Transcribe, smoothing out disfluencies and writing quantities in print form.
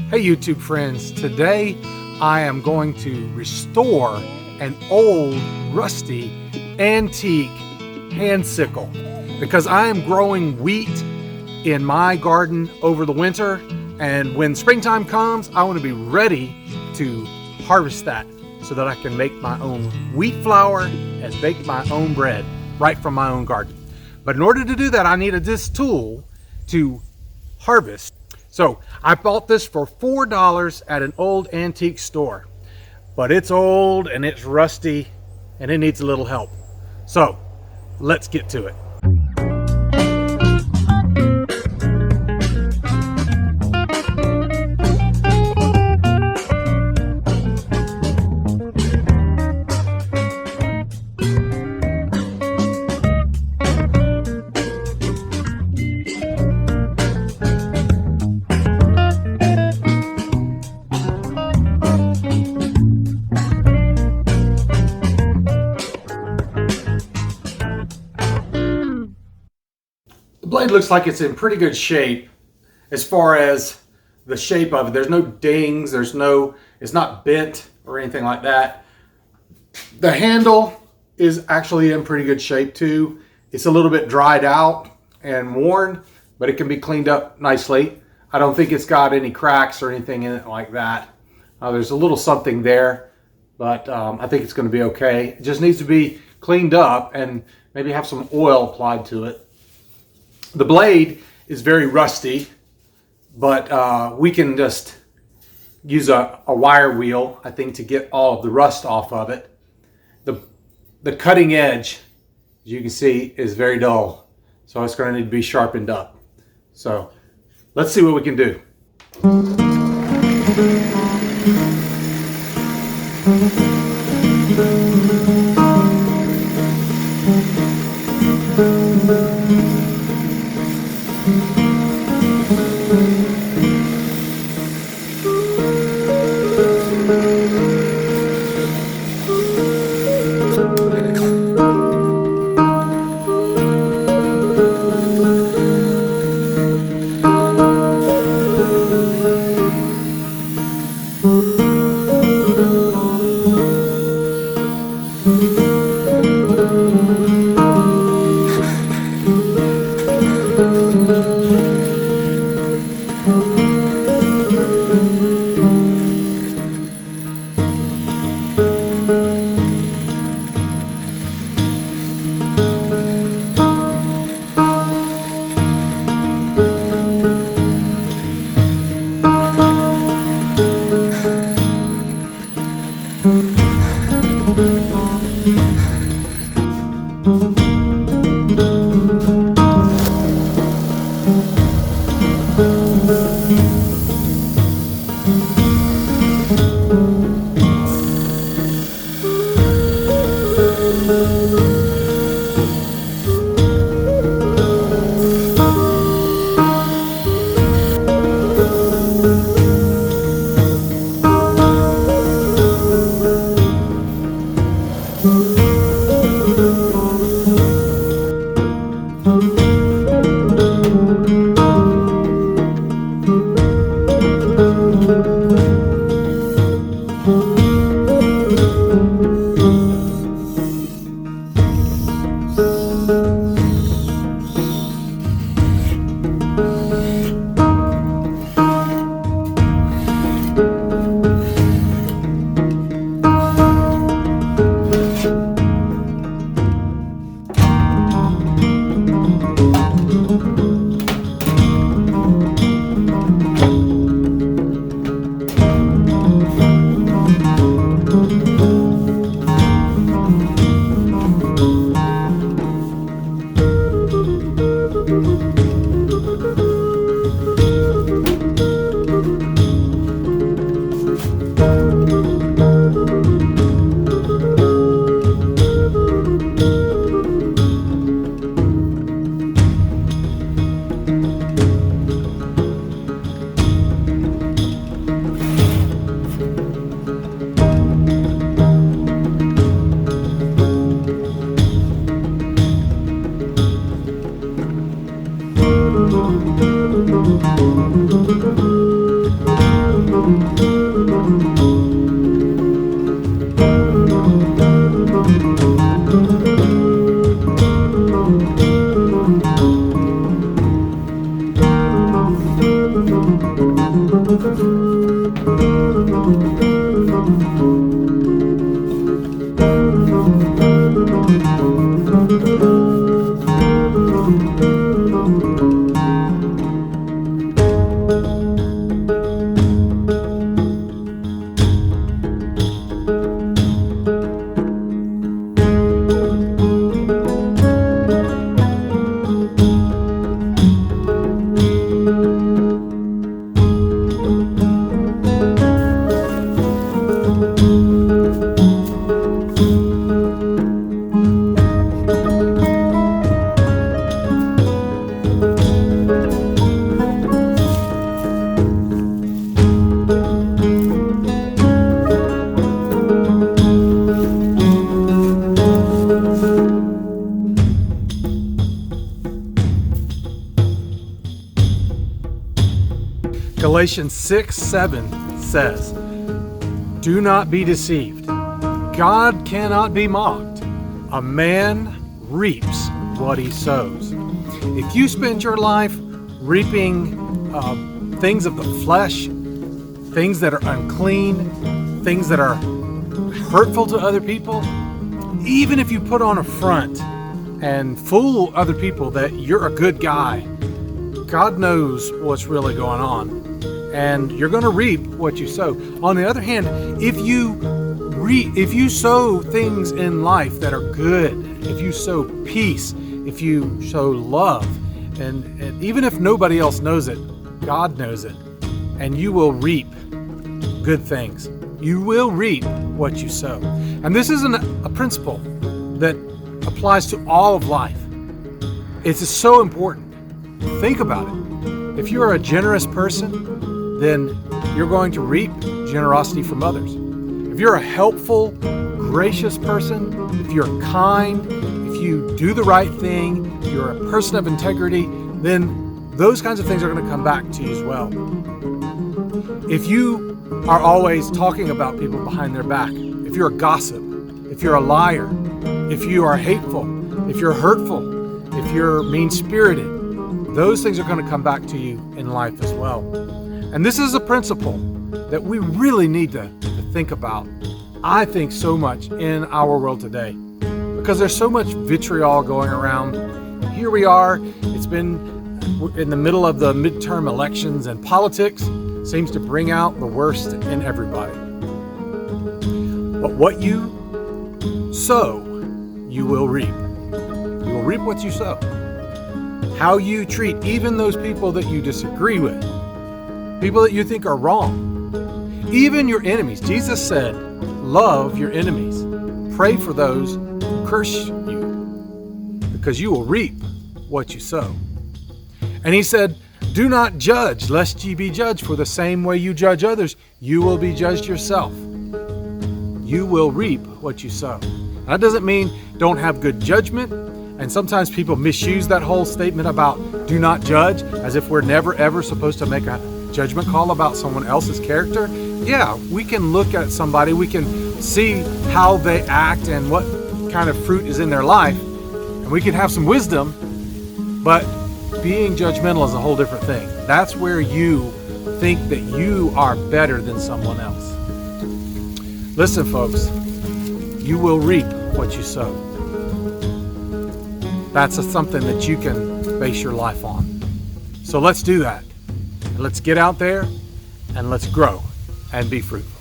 Hey YouTube friends, today I am going to restore an old, rusty, antique hand sickle because I am growing wheat in my garden over the winter, and when springtime comes I want to be ready to harvest that so that I can make my own wheat flour and bake my own bread right from my own garden. But in order to do that I needed this tool to harvest. So I bought this for $4 at an old antique store, but it's old and it's rusty and it needs a little help. So let's get to it. The blade looks like it's in pretty good shape as far as the shape of it. There's no dings, it's not bent or anything like that. The handle is actually in pretty good shape too. It's a little bit dried out and worn, but it can be cleaned up nicely. I don't think it's got any cracks or anything in it like that. There's a little something there, but I think it's going to be okay. It just needs to be cleaned up and maybe have some oil applied to it. The blade is very rusty, but we can just use a wire wheel, I think, to get all of the rust off of it. The cutting edge, as you can see, is very dull, so it's going to need to be sharpened up. So let's see what we can do. Galatians 6:7 says, "Do not be deceived. God cannot be mocked. A man reaps what he sows." If you spend your life reaping things of the flesh, things that are unclean, things that are hurtful to other people, even if you put on a front and fool other people that you're a good guy, God knows what's really going on. And you're going to reap what you sow. On the other hand, if you sow things in life that are good, if you sow peace, if you sow love, and even if nobody else knows it, God knows it, and you will reap good things. You will reap what you sow. And this isn't a principle that applies to all of life. It's so important. Think about it. If you're a generous person, then you're going to reap generosity from others. If you're a helpful, gracious person, if you're kind, if you do the right thing, if you're a person of integrity, then those kinds of things are going to come back to you as well. If you are always talking about people behind their back, if you're a gossip, if you're a liar, if you are hateful, if you're hurtful, if you're mean-spirited, those things are going to come back to you in life as well. And this is a principle that we really need to think about, I think, so much in our world today, because there's so much vitriol going around. Here we are, it's been in the middle of the midterm elections, and politics seems to bring out the worst in everybody. But what you sow, you will reap. You will reap what you sow. How you treat even those people that you disagree with, people that you think are wrong, even your enemies. Jesus said, love your enemies. Pray for those who curse you, because you will reap what you sow. And he said, do not judge, lest ye be judged, for the same way you judge others, you will be judged yourself. You will reap what you sow. That doesn't mean don't have good judgment. And sometimes people misuse that whole statement about do not judge, as if we're never ever supposed to make a judgment call about someone else's character. Yeah, we can look at somebody, we can see how they act and what kind of fruit is in their life, and we can have some wisdom, but being judgmental is a whole different thing. That's where you think that you are better than someone else. Listen, folks, you will reap what you sow. That's something that you can base your life on. So let's do that. Let's get out there and let's grow and be fruitful.